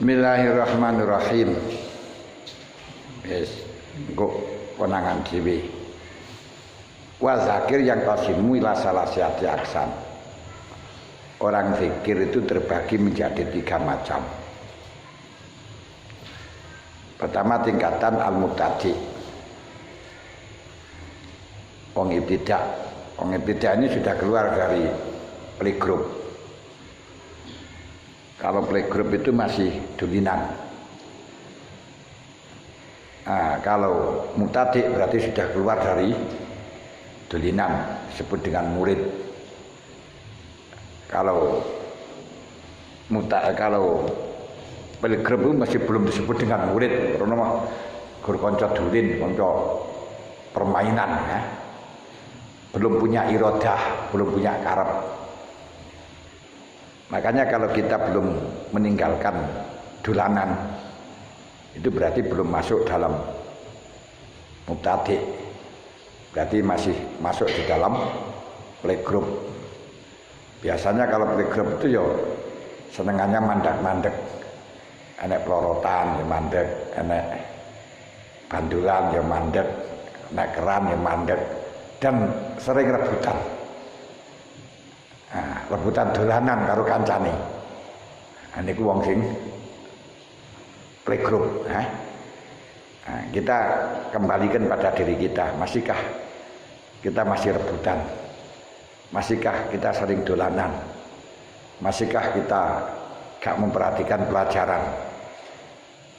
Bismillahirrahmanirrahim. Engko konangan dhewe. Wa zakir yang qasimu ila salasati aksan. Orang zikir itu terbagi menjadi 3 macam. Pertama tingkatan al-mubtadi. Wong ibtidak. Wong ibtidak ini sudah keluar dari playgroup. Kalau playgroup itu masih dulinan. Nah, kalau mubtadi berarti sudah keluar dari dulinan, disebut dengan murid. Kalau playgroup itu masih belum disebut dengan murid, karena guru kanca dulin, kanca permainan ya. Belum punya iradah, belum punya karep. Makanya kalau kita belum meninggalkan dolanan, itu berarti belum masuk dalam mubtadi. Berarti masih masuk di dalam playgroup. Biasanya kalau playgroup itu ya senengannya mandek-mandek. Enek pelorotan ya mandek, enek bandulan ya mandek, enek keran ya mandek, dan sering rebutan. Nah, rebutan dolanan karo kancane. Nah, niku wong sing playgroup, Nah, kita kembalikan pada diri kita. Masihkah kita masih rebutan? Masihkah kita sering dolanan? Masihkah kita gak memperhatikan pelajaran?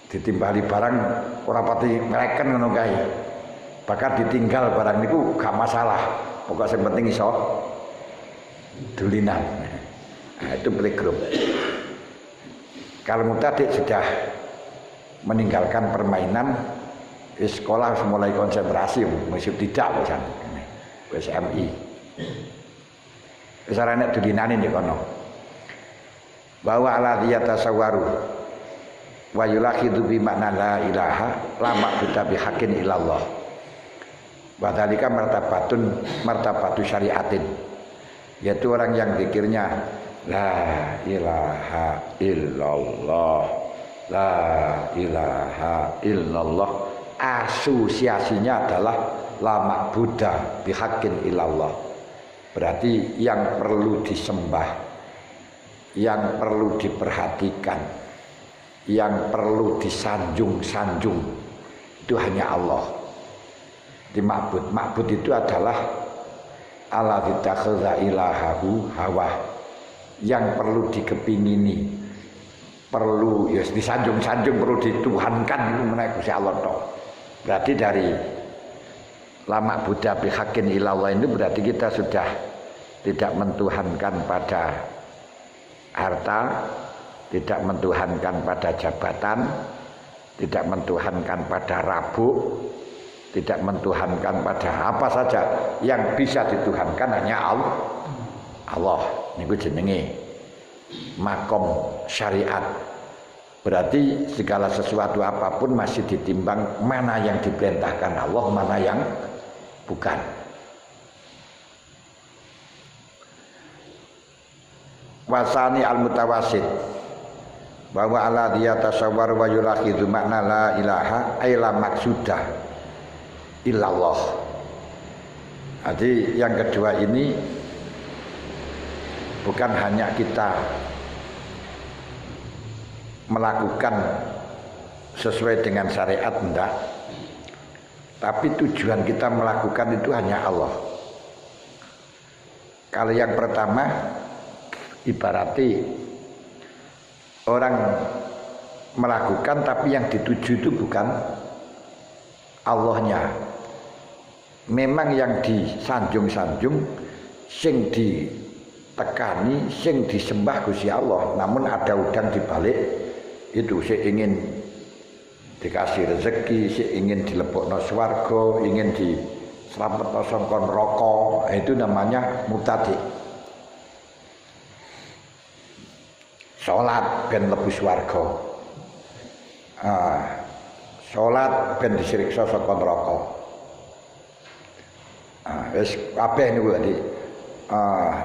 Ditimbali barang ora pati ngreken ngono kae. Bahkan ditinggal barang niku gak masalah. Pokok sing penting iso dulinan. Nah, itu playgroup. Kalau mubtadi sudah meninggalkan permainan, di sekolah harus mulai konsentrasi, masih tidak misalnya SMI. Sarane dulinane di kono. Bahwa ala yatasawwaru wa yulahidu bi makna la ilaha la ma'budu bi haqqin illallah. Wa dzalika martabatu syariatin. Yaitu orang yang zikirnya la ilaha illallah, la ilaha illallah, asosiasinya adalah la ma'budu bi haqqin illallah. Berarti yang perlu disembah, yang perlu diperhatikan, yang perlu disanjung-sanjung itu hanya Allah. Di ma'bud itu adalah ala ditakhadha ilahahu hawa, yang perlu dikepingini, perlu ya disanjung-sanjung, perlu dituhankan itu menaik Gusti Allah toh. Berarti dari lama Buddha bihaqqin ilallah ini berarti kita sudah tidak mentuhankan pada harta, tidak mentuhankan pada jabatan, tidak mentuhankan pada rabuk, tidak mentuhankan pada apa saja. Yang bisa dituhankan hanya Allah. Niku jenenge makom syariat. Berarti segala sesuatu apapun masih ditimbang mana yang diperintahkan Allah, mana yang bukan. Wasani al-mutawasid bahwa ala dia tasawwar wa yulahidu makna la ilaha illa maksudah illallah. Jadi yang kedua ini bukan hanya kita melakukan sesuai dengan syariat, enggak, tapi tujuan kita melakukan itu hanya Allah. Kalau yang pertama ibarati orang melakukan tapi yang dituju itu bukan Allahnya. Memang yang disanjung-sanjung, sing ditekani, sing disembah Gusti Allah. Namun ada udang di balik itu, sing ingin dikasih rezeki, sing ingin dilebokno swarga, ingin diselametno saka neraka. Itu namanya mubtadi. Salat ben mlebu swarga. Salat ben disiriksa saka neraka. Wis kabeh niku tadi.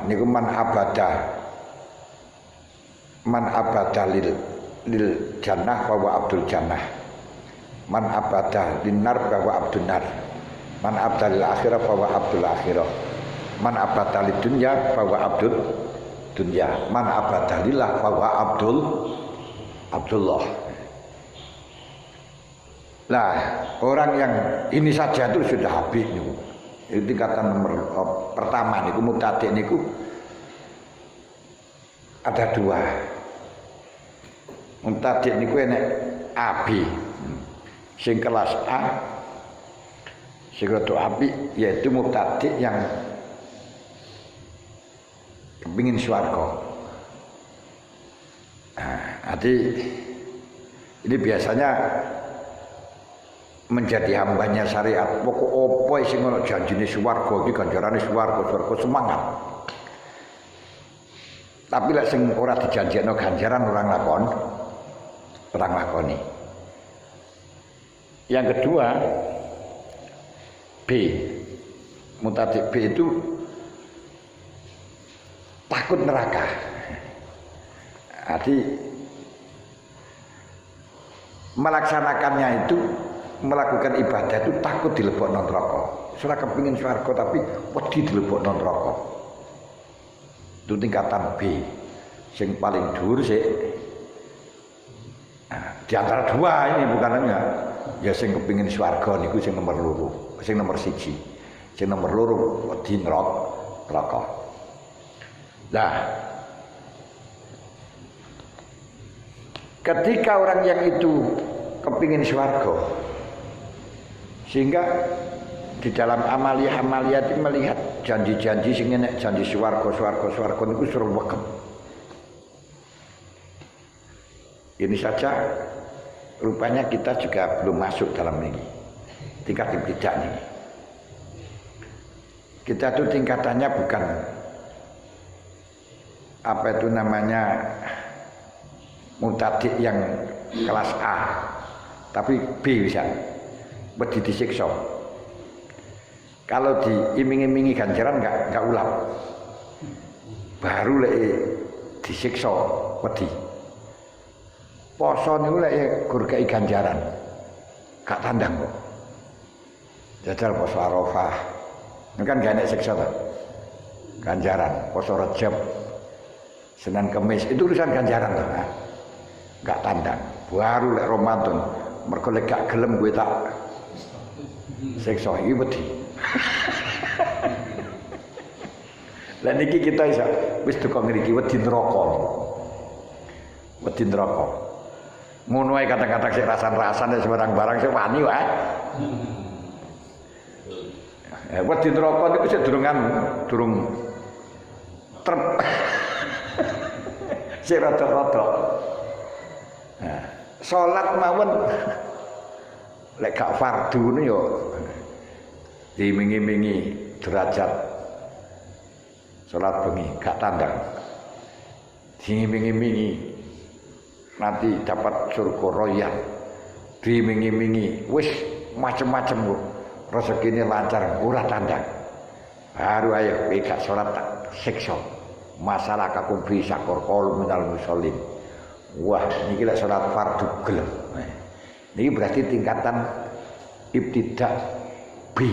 niku man abada lil jannah bahwa abdul jannah, man abada linar bahwa abdul nar, man abada lil akhirah bahwa abdul akhirah, man abada lid dunya bahwa abdul dunya, man abada lillah bahwa Abdullah. Nah, orang yang ini saja itu sudah habis niku. Itu tingkatan nomor pertama niku mubtadi' niku ada dua. Mubtadi' niku enek A B. Sing kelas A sing rada apik yaitu mubtadi' yang kepingin swarga. Nah, jadi ini biasanya menjadi hambanya syariat. Pokok opo sing ono janjine swarga iki ganjarane swarga semangat. Tapi lek sing ora dijanjekno ganjaran orang lakoni. Yang kedua B. Mutadi B itu takut neraka. Jadi melaksanakannya itu, melakukan ibadah itu takut dilebokno neraka. Ora kepengin swarga tapi wedi dilebokno neraka. Itu tingkatan B. Sing paling dhuwur sik. Nah, di antara dua ini bukan hanya ya sing kepengin swarga niku sing nomor loro, sing nomor 1. Sing nomor loro wedi neraka. Nah, ketika orang yang itu kepingin swarga, sehingga di dalam amalia itu melihat janji-janji sing enek janji swarga niku suruh wekem. Ini saja rupanya kita juga belum masuk dalam ini tingkat ibtidah ini. Kita tuh tingkatannya bukan apa itu namanya mubtadi' yang kelas A, tapi B bisa wedi disiksa. Kalau diiming-imingi ganjaran enggak ulang, baru lek disiksa wedi. Poso niku lek gur kei ganjaran gak tandang kok. Jajal poso Arafah kan gak enek siksa ta. Ganjaran poso Rajab, Senin Kemis itu urusan ganjaran ta. Nah, gak tandang. Baru lek Ramadan mergo lek gak gelem kowe tak siksa iki wedi. Lah niki kita iso wis teko ngriki wedi neraka. Wedi neraka. Ngono ae kata-kata sik rasan-rasan sembarang-barang sik wani wae. Wedi neraka niku sik durung trep. Sik rada-rada. Nah, salat mawon lek gak fardu niku yo dimingi-mingi derajat salat bengi gak tandang. Dimingi-mingi nanti dapat surga royal. Dimingi-mingi wis macem-macem kok. Rezekine lancar ora tandang. Baru ayo kowe gak salat tak siksa. Masalah kakum bisa korkol minal musallin. Wah, niki lek salat fardu gelem. Niki berarti tingkatan ibtidah B.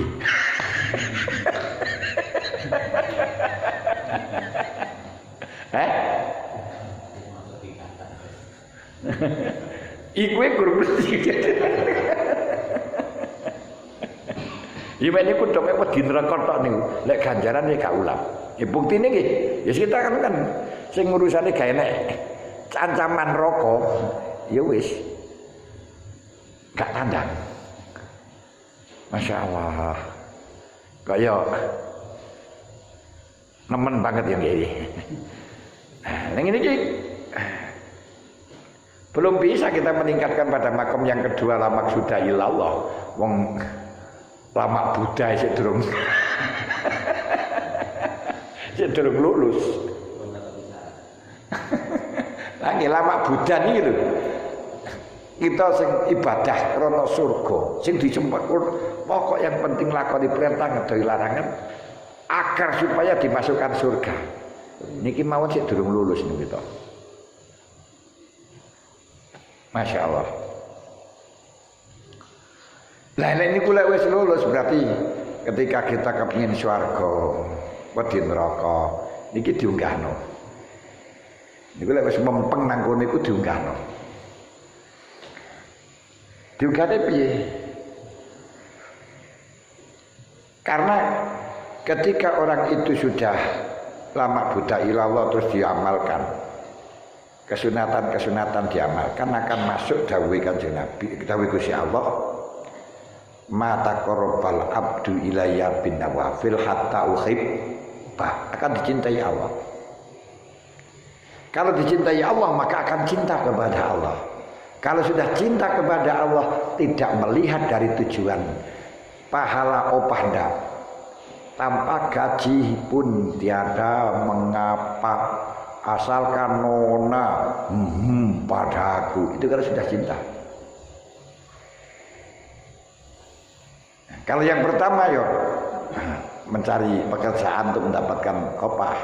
Iku guru mesti. Iwene ku tok wedi neraka tok niku. Lek ganjaran ya gak ulam. Ya buktine nggih. Ya kita kan sing urusane gak enek ancaman neraka. Ya wis. Gak tandang. Masya Allah. Kaya nemen banget yang ini. Nah, yang ini belum bisa kita meningkatkan pada makom yang kedua la maksuda illallah. Wong lama Buddha sik durung. Sik durung lulus. Lagi lama Buddha niki lho. Kita sing ibadah krana surga, sing disempur pokok yang penting lakoni perintah ngedoi larangan agar supaya dimasukkan surga. Niki mawon sik durung lulus niku kita. Masya Allah. Lah ini kula wis lulus berarti ketika kita kepengin swarga, wedi neraka, niki diunggahno. Niku lek wis mempeng nang kono iku diunggahno. Diunggahne piye? Karena ketika orang itu sudah lama buta ilallah terus diamalkan, kesunatan diamalkan, akan masuk dawuh Kanjeng Nabi, dawuh Gusti Allah, ma taqarrabal abdu ilayya bin nawafil hatta uhibbah, akan dicintai Allah. Kalau dicintai Allah maka akan cinta kepada Allah. Kalau sudah cinta kepada Allah, tidak melihat dari tujuan pahala opah ndak, tanpa gaji pun tiada mengapa, asalkan nona padaku, itu kalau sudah cinta. Kalau yang pertama yo mencari pekerjaan untuk mendapatkan opah,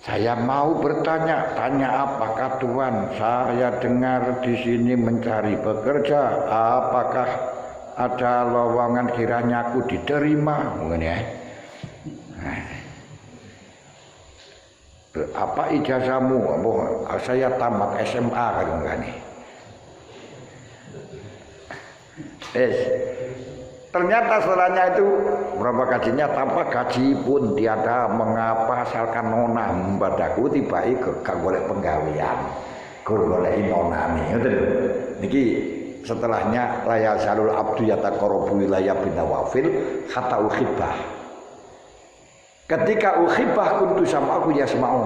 saya mau bertanya apakah Tuhan, saya dengar di sini mencari pekerja, apakah ada lowongan kiranya aku diterima, mungkin ya. Apa ijazahmu? Saya tamat SMA kan nih. Ternyata setelahnya itu berapa gajinya, tanpa gaji pun tiada mengapa, asalkan nona padaku, tiba-tiba gak boleh penggawean, golek nonane. Niki setelahnya la yazalul abdu yataqarrabu ilayya bin nawafil hatta uhibbah. Ketika uhibbah kuntu sam'ahu yasma'u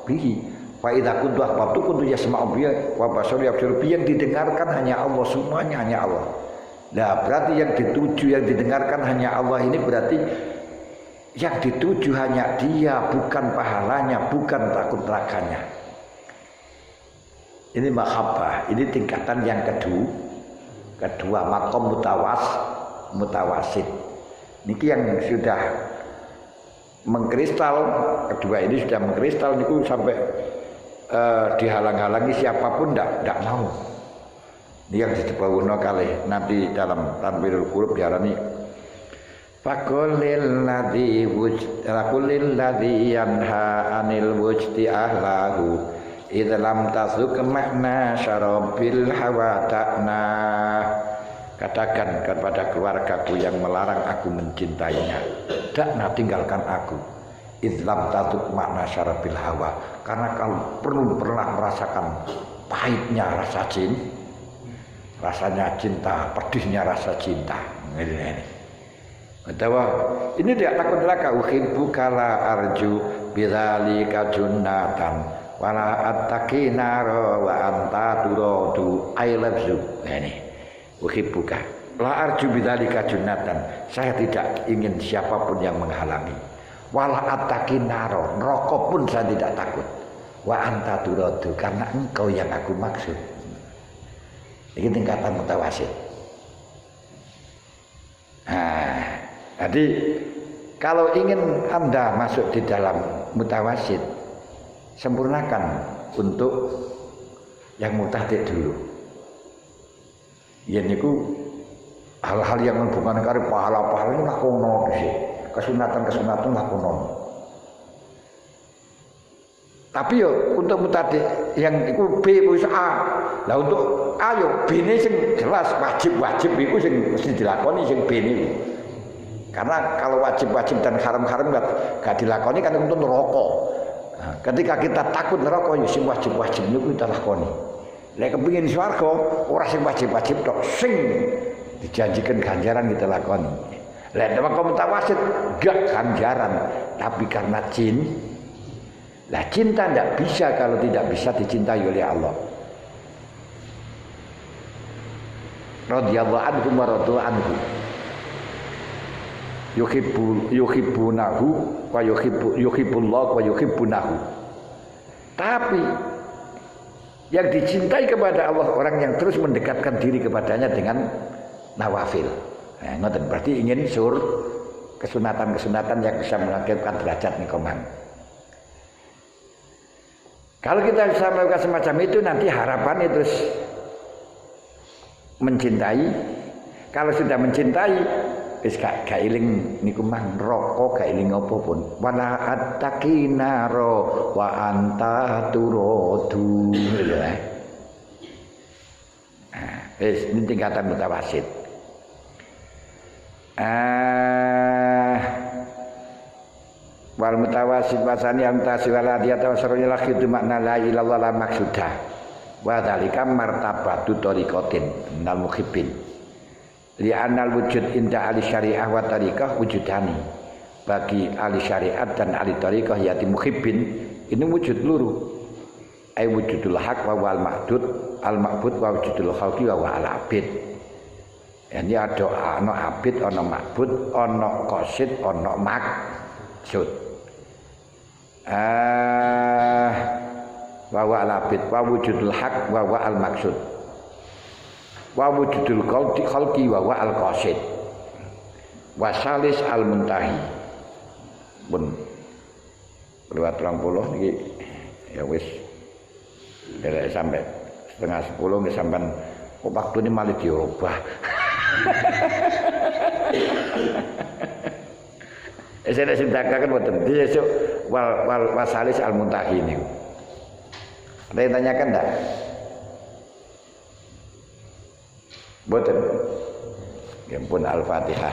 bihi wa idza kuntu ahbabtu kuntu yasma'u bihi wa basaru yabsuru bihi, yang didengarkan hanya Allah, semuanya hanya Allah. Nah berarti yang dituju, yang didengarkan hanya Allah, ini berarti yang dituju hanya Dia, bukan pahalanya, bukan takut nerakanya. Ini mahabbah, ini tingkatan yang kedua makom mutawasid. Niki yang sudah mengkristal, kedua ini sudah mengkristal, niku sampai dihalang-halangi siapapun ndak mau. Ini yang disebut kali nanti dalam Tanwirul Qulub diarani faqulil ladzi yanha anil wujdi ahlahu idza lam tasuk makna syarabil hawa ta'na. Katakan kepada keluargaku yang melarang aku mencintainya, dakna, tinggalkan aku, idza lam tasuk makna syarabil hawa, karena kau pernah merasakan pahitnya rasa cinta, rasanya cinta, pedihnya rasa cinta. Ini. Ini dia takut neraka. Uhibbu kala arju bidzalika junnatan wala attaqi nara wa anta turadu. I love you. Ini. Uhibbuka la arju bidzalika junnatan. Saya tidak ingin siapapun yang menghalangi. Wala attaqi nara, neraka pun saya tidak takut. Wa anta turadu, karena engkau yang aku maksud. Ini tingkatan mutawasid. Nah, jadi kalau ingin Anda masuk di dalam mutawasid, sempurnakan untuk yang mutadik dulu. Ya niku hal-hal yang menghubungkan karo pahala-pahala itu lakono sih. Kesunatan lakono. Tapi yo untuk mutadik yang iku B wis A. Lah untuk A yo B ini sing jelas wajib iku sing mesti dilakoni sing B niku. Karena kalau wajib dan haram gak dilakoni kan untuk neraka. Nah, ketika kita takut neraka yo sing wajib niku kita lakoni. Lek kepengin swarga ora sing wajib tok, sing dijanjikan ganjaran kita lakoni. Lek nek mutawasid gak ganjaran, tapi karena lah cinta tidak bisa kalau tidak bisa dicintai oleh Allah. Radhiyallahu anhu wa radu anhu. Yuhibbunahu wa yuhibbullah wa yuhibbunahu. Tapi yang dicintai kepada Allah orang yang terus mendekatkan diri kepadanya dengan nawafil. Nah, ngoten berarti ingin kesunatan yang bisa mengakibatkan derajat nikomang. Kalau kita bisa melakukan semacam itu, nanti harapannya terus mencintai. Kalau sudah mencintai, wis gak iling niku mang neraka, gak iling apa pun. Wala attaqinaro wa anta turadu. Wis ini tingkatan mutawasid. Wal mutawasid wasani amtasi wala dia tawasarul laki itu makna la ilallah la maksudah wa dzalika martabatu tariqatin minal muhibbin li anal wujud inda ahli syariah wa tariqah wujudani bagi ahli syariat dan ahli tariqah yati muhibbin ini wujud luru ai wujudul haq wa wal ma'dud al ma'bud wa wujudul khalqi wa al abid. Ini ada ana abid ana ma'bud ana qasid ana maksud. Wa wa al-abid wa wujudul haq wa wa al-maksud wa wujudul khalqi wa wa al-qasid wa salis al-muntahi pun lewat 30 niki ya wis derek sampai setengah 10 nggih sampean waktu ini malah diubah. Saya ceritakan buatan besok wal wasalis al muntahi ini. Ada yang tanyakan tak? Buatan. Ya pun al-fatihah.